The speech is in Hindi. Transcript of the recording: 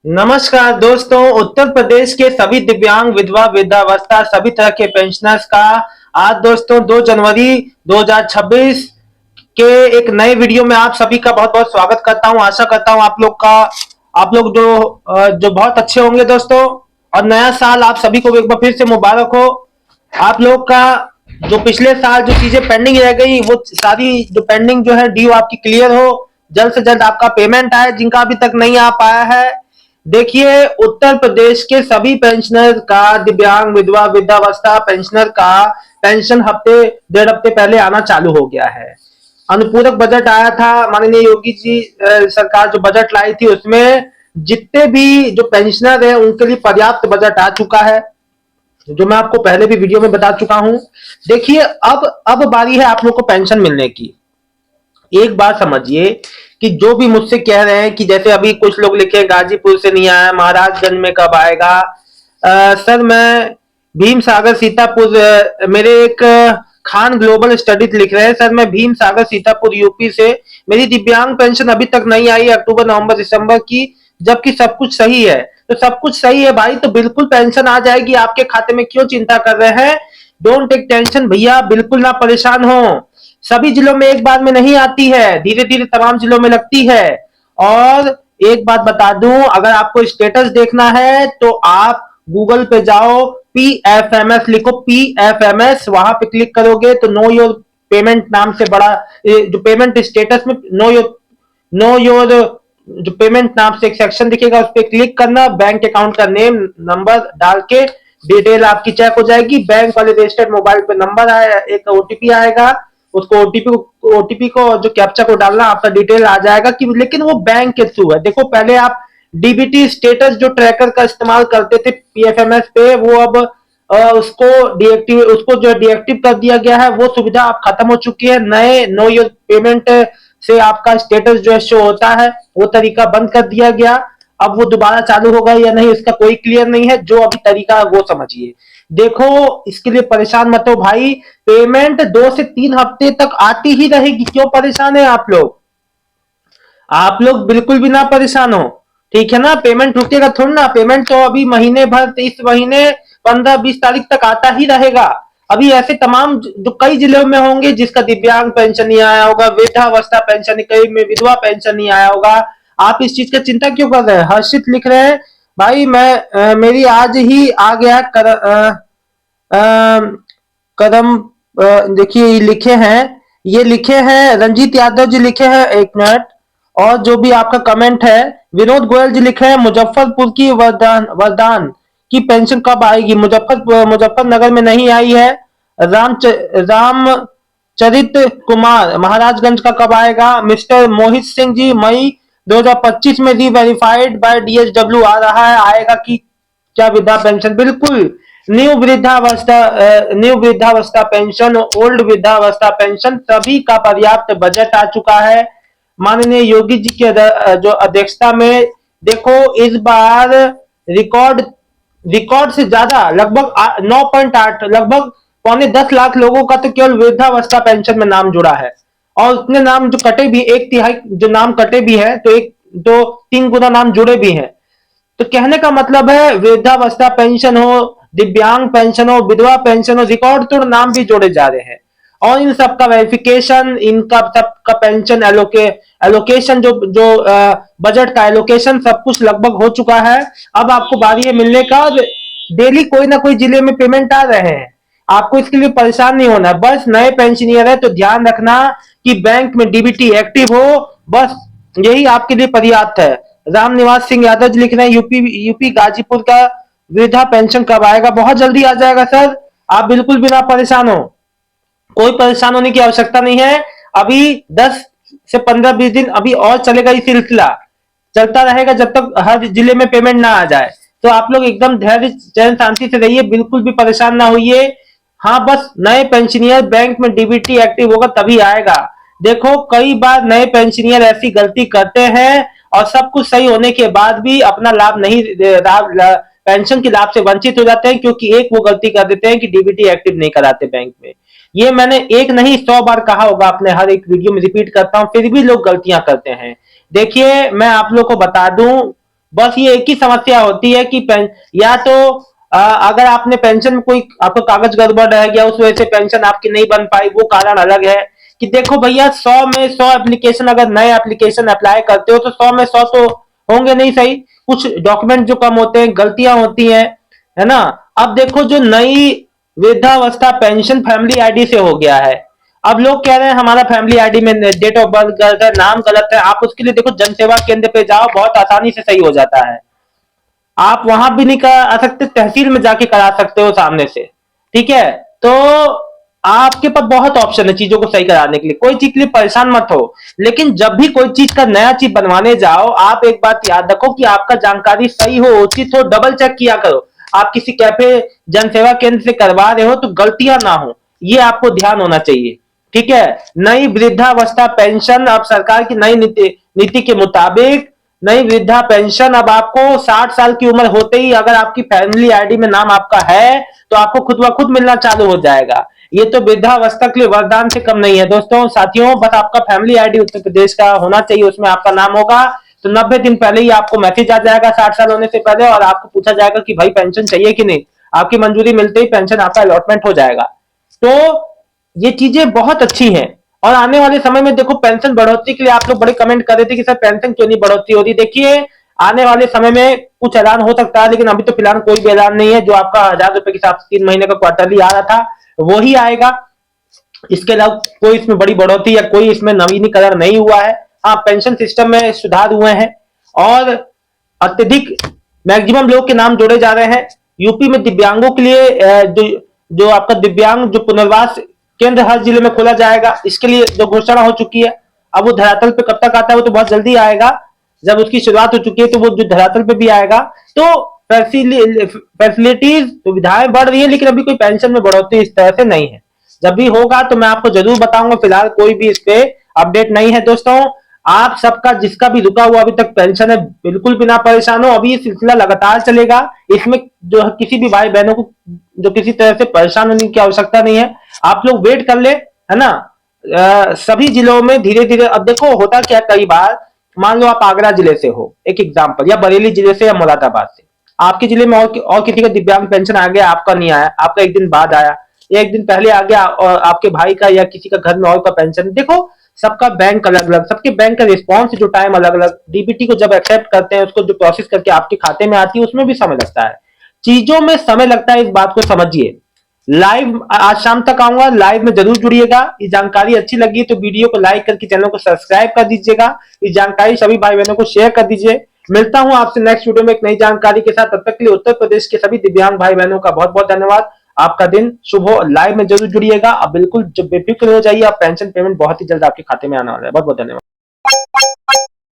नमस्कार दोस्तों। उत्तर प्रदेश के सभी दिव्यांग विधवा वृद्धावस्था सभी तरह के पेंशनर्स का आज दोस्तों 2 जनवरी 2026 के एक नए वीडियो में आप सभी का बहुत बहुत स्वागत करता हूं। आशा करता हूं आप लोग जो बहुत अच्छे होंगे दोस्तों। और नया साल आप सभी को एक बार फिर से मुबारक हो। आप लोग का जो पिछले साल जो चीजें पेंडिंग रह गई वो सारी जो पेंडिंग जो है ड्यू आपकी क्लियर हो, जल्द से जल्द आपका पेमेंट आए जिनका अभी तक नहीं आ पाया है। देखिए, उत्तर प्रदेश के सभी पेंशनर का, दिव्यांग विधवा वृद्धावस्था पेंशनर का पेंशन हफ्ते 1.5 हफ्ते पहले आना चालू हो गया है। अनुपूरक बजट आया था, माननीय योगी जी सरकार जो बजट लाई थी उसमें जितने भी जो पेंशनर है उनके लिए पर्याप्त बजट आ चुका है, जो मैं आपको पहले भी वीडियो में बता चुका हूं। देखिए, अब बारी है आप लोग को पेंशन मिलने की। एक बात समझिए कि जो भी मुझसे कह रहे हैं कि जैसे अभी कुछ लोग लिखे गाजीपुर से नहीं आया, महाराजगंज में कब आएगा। सर मैं भीम सागर सीतापुर, मेरे एक खान ग्लोबल स्टडीज लिख रहे हैं। सर मैं भीम सागर सीतापुर यूपी से, मेरी दिव्यांग पेंशन अभी तक नहीं आई है अक्टूबर नवंबर दिसंबर की, जबकि सब कुछ सही है। तो सब कुछ सही है भाई, तो बिल्कुल पेंशन आ जाएगी आपके खाते में, क्यों चिंता कर रहे हैं। डोंट टेक टेंशन भैया, बिल्कुल ना परेशान हो। सभी जिलों में एक बार में नहीं आती है, धीरे धीरे तमाम जिलों में लगती है। और एक बात बता दूं, अगर आपको स्टेटस देखना है तो आप गूगल पे जाओ, PFMS लिखो, PFMS, वहां पे क्लिक करोगे तो नो योर पेमेंट नाम से बड़ा जो पेमेंट स्टेटस में नो योर जो पेमेंट नाम से एक सेक्शन दिखेगा, उस पर क्लिक करना, बैंक अकाउंट का नेम नंबर डाल के डिटेल आपकी चेक हो जाएगी। बैंक वाले रजिस्टर्ड मोबाइल पे नंबर आया, एक ओटीपी आएगा, उसको ओटीपी को जो कैप्चा को डालना, आपका डिटेल आ जाएगा कि, लेकिन वो बैंक के थ्रू है। देखो पहले आप डीबीटी स्टेटस जो ट्रैकर का इस्तेमाल करते थे पीएफएमएस पे, वो अब उसको जो डीएक्टिव कर दिया गया है, वो सुविधा अब खत्म हो चुकी है। नए नो योर पेमेंट से आपका स्टेटस जो है शो होता है, वो तरीका बंद कर दिया गया। अब वो दोबारा चालू होगा या नहीं इसका कोई क्लियर नहीं है, जो अभी तरीका है वो समझिए। देखो, इसके लिए परेशान मत हो भाई, पेमेंट 2 से 3 हफ्ते तक आती ही रहेगी। क्यों परेशान है आप लोग? आप लोग बिल्कुल भी ना परेशान हो, ठीक है ना। पेमेंट रुकेगा थोड़ा ना, पेमेंट तो अभी महीने भर, इस महीने 15-20 तारीख तक आता ही रहेगा। अभी ऐसे तमाम जो कई जिलों में होंगे जिसका दिव्यांग पेंशन नहीं आया होगा, वृद्धावस्था पेंशन, कई में विधवा पेंशन नहीं आया होगा। आप इस चीज का चिंता क्यों कर रहे हैं? हर्षित लिख रहे हैं, भाई मेरी आज ही आ गया कदम। देखिए ये लिखे हैं, ये लिखे हैं रंजीत यादव जी लिखे हैं, एक मिनट। और जो भी आपका कमेंट है, विनोद गोयल जी लिखे हैं, मुजफ्फरपुर की वरदान वरदान की पेंशन कब आएगी? मुजफ्फरनगर में नहीं आई है। रामचरित कुमार महाराजगंज का कब आएगा? मिस्टर मोहित सिंह जी, मई 2025 में री वेरीफाइड बाय डीएसडब्ल्यू आ रहा है, आएगा कि क्या वृद्धा पेंशन? बिल्कुल। न्यू वृद्धावस्था पेंशन, ओल्ड वृद्धावस्था पेंशन, सभी का पर्याप्त बजट आ चुका है माननीय योगी जी की जो अध्यक्षता में। देखो इस बार रिकॉर्ड रिकॉर्ड से ज्यादा, लगभग 9.8, लगभग 9.25 लाख लोगों का तो केवल वृद्धावस्था पेंशन में नाम जुड़ा है। और उतने नाम जो कटे भी, 1/3 जो नाम कटे भी हैं, तो 3 गुना नाम जुड़े भी हैं। तो कहने का मतलब है, वृद्धावस्था पेंशन हो, दिव्यांग पेंशन हो, विधवा पेंशन हो, रिकॉर्ड तोड़ नाम भी जोड़े जा रहे हैं। और इन सबका वेरिफिकेशन, इनका सबका पेंशन एलोकेशन, जो जो बजट का एलोकेशन, सब कुछ लगभग हो चुका है। अब आपको बारी है मिलने का। डेली कोई ना कोई जिले में पेमेंट आ रहे हैं, आपको इसके लिए परेशान नहीं होना। बस नए पेंशनियर है तो ध्यान रखना कि बैंक में डीबीटी एक्टिव हो, बस यही आपके लिए पर्याप्त है। रामनिवास सिंह यादव जी लिख रहे हैं, यूपी गाजीपुर का वृद्धा पेंशन कब आएगा? बहुत जल्दी आ जाएगा सर, आप बिल्कुल भी ना परेशान हो। कोई परेशान होने की आवश्यकता नहीं है। अभी 10 से 15-20 दिन अभी और चलेगा, ये सिलसिला चलता रहेगा जब तक हर जिले में पेमेंट ना आ जाए। तो आप लोग एकदम धैर्य चैन शांति से रहिए, बिल्कुल भी परेशान ना होइए। हाँ, बस नए पेंशनियर बैंक में डीबीटी एक्टिव होगा तभी आएगा। देखो कई बार नए पेंशनियर ऐसी गलती करते हैं और सब कुछ सही होने के बाद भी अपना लाभ नहीं, पेंशन के लाभ से वंचित हो जाते हैं, क्योंकि एक वो गलती कर देते हैं कि डीबीटी एक्टिव नहीं कराते बैंक में। ये मैंने एक नहीं 100 बार कहा होगा, अपने हर एक वीडियो में रिपीट करता हूं, फिर भी लोग गलतियां करते हैं। देखिए मैं आप लोग को बता दूं, बस ये एक ही समस्या होती है कि या तो अगर आपने पेंशन में कोई आपका कागज गड़बड़ रह गया, उस वजह से पेंशन आपकी नहीं बन पाई, वो कारण अलग है। कि देखो भैया, 100 में 100 एप्लीकेशन, अगर नए एप्लीकेशन अप्लाई करते हो तो 100 में 100 तो होंगे नहीं सही, कुछ डॉक्यूमेंट जो कम होते हैं, गलतियां होती हैं, है ना। अब देखो, जो नई वृद्धावस्था पेंशन फैमिली आईडी से हो गया है। अब लोग कह रहे हैं हमारा फैमिली आईडी में डेट ऑफ बर्थ गलत है, नाम गलत है। आप उसके लिए देखो, जन सेवा केंद्र पे जाओ, बहुत आसानी से सही हो जाता है। आप वहां भी नहीं करा सकते, तहसील में जाके करा सकते हो सामने से। ठीक है, तो आपके पास बहुत ऑप्शन है चीजों को सही कराने के लिए, कोई चीज के लिए परेशान मत हो। लेकिन जब भी कोई चीज का नया चीज बनवाने जाओ, आप एक बात याद रखो कि आपका जानकारी सही हो, उचित हो, डबल चेक किया करो। आप किसी कैफे, जन सेवा केंद्र से करवा रहे हो तो गलतियां ना हो, ये आपको ध्यान होना चाहिए। ठीक है। नई वृद्धावस्था पेंशन, अब सरकार की नई नीति के मुताबिक नई वृद्धा पेंशन अब आपको 60 साल की उम्र होते ही, अगर आपकी फैमिली आईडी में नाम आपका है, तो आपको खुद ब खुद मिलना चालू हो जाएगा। ये तो वृद्धावस्था के लिए वरदान से कम नहीं है दोस्तों। साथियों, बस आपका फैमिली आईडी उत्तर प्रदेश का होना चाहिए, उसमें आपका नाम होगा, तो 90 दिन पहले ही आपको मैसेज आ जाएगा 60 साल होने से पहले, और आपको पूछा जाएगा कि भाई पेंशन चाहिए कि नहीं। आपकी मंजूरी मिलते ही पेंशन आपका अलॉटमेंट हो जाएगा। तो ये चीजें बहुत अच्छी हैं। और आने वाले समय में देखो, पेंशन बढ़ोतरी के लिए आप लोग बड़े कमेंट कर रहे थे कि सर पेंशन क्यों नहीं बढ़ोतरी हो रही। देखिए, आने वाले समय में कुछ ऐलान हो सकता है, लेकिन अभी तो फिलहाल कोई भी ऐलान नहीं है। जो आपका 1000 रुपए के हिसाब से 3 महीने का क्वार्टरली आ रहा था, वो ही आएगा। इसके अलावा कोई इसमें बड़ी बढ़ोतरी या कोई इसमें नवीनीकरण नहीं हुआ है। हाँ, पेंशन सिस्टम में सुधार हुए हैं, और अत्यधिक मैक्सिमम लोग के नाम जोड़े जा रहे हैं। यूपी में दिव्यांगों के लिए जो आपका दिव्यांग जो पुनर्वास केंद्र हर जिले में खोला जाएगा, इसके लिए जो घोषणा हो चुकी है। अब वो धरातल पे कब तक आता है, वो तो बहुत जल्दी आएगा। जब उसकी शुरुआत हो चुकी है तो वो जो धरातल पे भी आएगा। तो फैसिलिटीज, सुविधाएं बढ़ रही है, लेकिन अभी कोई पेंशन में बढ़ोतरी इस तरह से नहीं है। जब भी होगा तो मैं आपको जरूर बताऊंगा। फिलहाल कोई भी इस पे अपडेट नहीं है दोस्तों। आप सबका, जिसका भी रुका हुआ अभी तक पेंशन है, बिल्कुल बिना परेशान हो। अभी ये सिलसिला लगातार चलेगा। इसमें जो है, किसी भी भाई बहनों को जो किसी तरह से परेशान होने की आवश्यकता नहीं है। आप लोग वेट कर ले, है ना। सभी जिलों में धीरे धीरे, अब देखो होता क्या, कई बार मान लो आप आगरा जिले से हो, एक एग्जाम्पल, या बरेली जिले से, या मुरादाबाद से। आपके जिले में और किसी का दिव्यांग पेंशन आ गया, आपका नहीं आया, आपका एक दिन बाद आया, या एक दिन पहले आ गया, और आपके भाई का या किसी का घर में और का पेंशन। देखो, सबका बैंक अलग अलग, सबके बैंक का रिस्पॉन्स जो टाइम अलग अलग। डीबीटी को जब एक्सेप्ट करते हैं, उसको जो प्रोसेस करके आपके खाते में आती है, उसमें भी समय लगता है। चीजों में समय लगता है, इस बात को समझिए। लाइव आज शाम तक आऊंगा, लाइव में जरूर जुड़िएगा। ये जानकारी अच्छी लगी तो वीडियो को लाइक करके चैनल को सब्सक्राइब कर दीजिएगा। ये जानकारी सभी भाई बहनों को शेयर कर दीजिए। मिलता हूं आपसे नेक्स्ट वीडियो में एक नई जानकारी के साथ। तब तक के लिए उत्तर प्रदेश के सभी दिव्यांग भाई बहनों का बहुत बहुत धन्यवाद। आपका दिन शुभ हो। लाइव में जरूर जुड़िएगा। अब बिल्कुल जब बेफिक्र हो जाइए, आप पेंशन पेमेंट बहुत ही जल्द आपके खाते में आने वाला है। बहुत बहुत धन्यवाद।